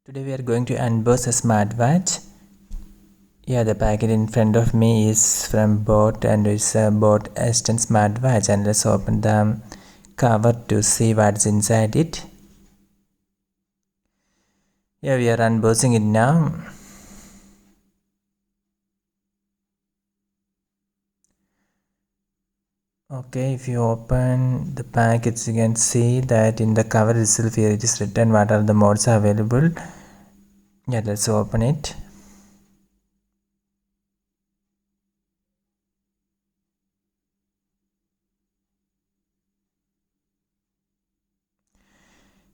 Today we are going to unbox a smartwatch. Yeah, the packet in front of me is from Bot and it's a Bot Xtend smartwatch, and let's open the cover to see what's inside it. Yeah, we are unboxing it now. Okay, if you open the package, you can see that in the cover itself here it is written what are the modes available. Yeah, let's open it.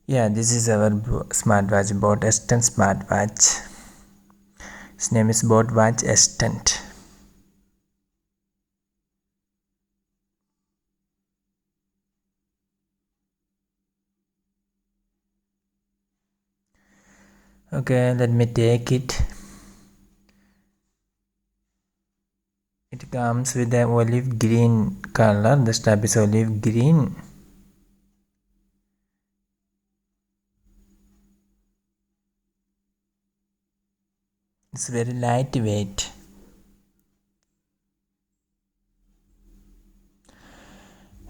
Yeah, this is our smartwatch, Bot Xtend smartwatch. Its name is Bot Watch Xtend. Okay, let me take it. It comes with an olive green color. The strap is olive green. It's very lightweight.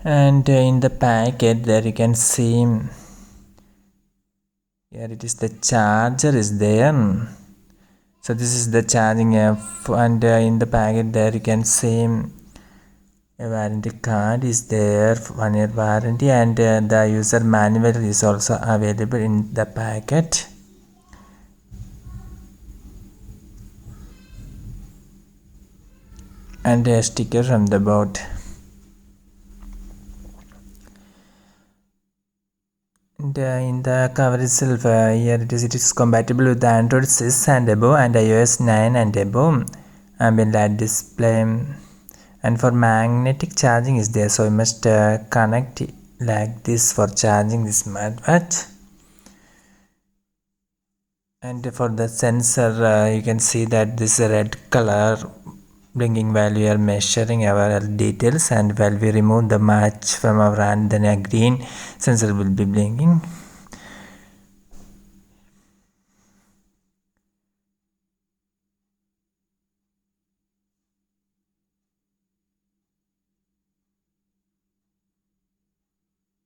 And in the packet there you can see, here it is, the charger is there. So this is the charging app, and in the packet there you can see a warranty card is there, 1 year warranty, and the user manual is also available in the packet. And a sticker from the Bot. And in the cover itself, here it is compatible with the Android 6 and above and iOS 9 and above. Ambient light display, and for magnetic charging is there, so you must connect it like this for charging this smartwatch. And for the sensor, you can see that this red color blinking while we are measuring our details, and while we remove the match from our hand, then a green sensor will be blinking.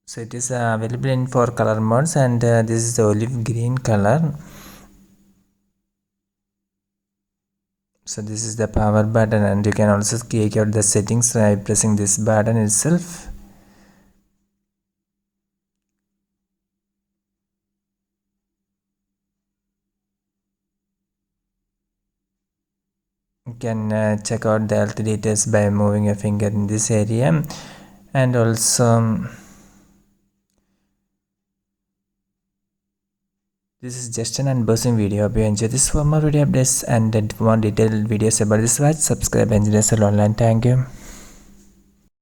So it is available in 4 color modes, and this is the olive green color. So this is the power button, and you can also click out the settings by pressing this button itself. You can check out the health details by moving your finger in this area. And also this is just an unboxing video. Hope you enjoy this. For more video updates and more detailed videos about this watch, subscribe Engineers Online. Thank you.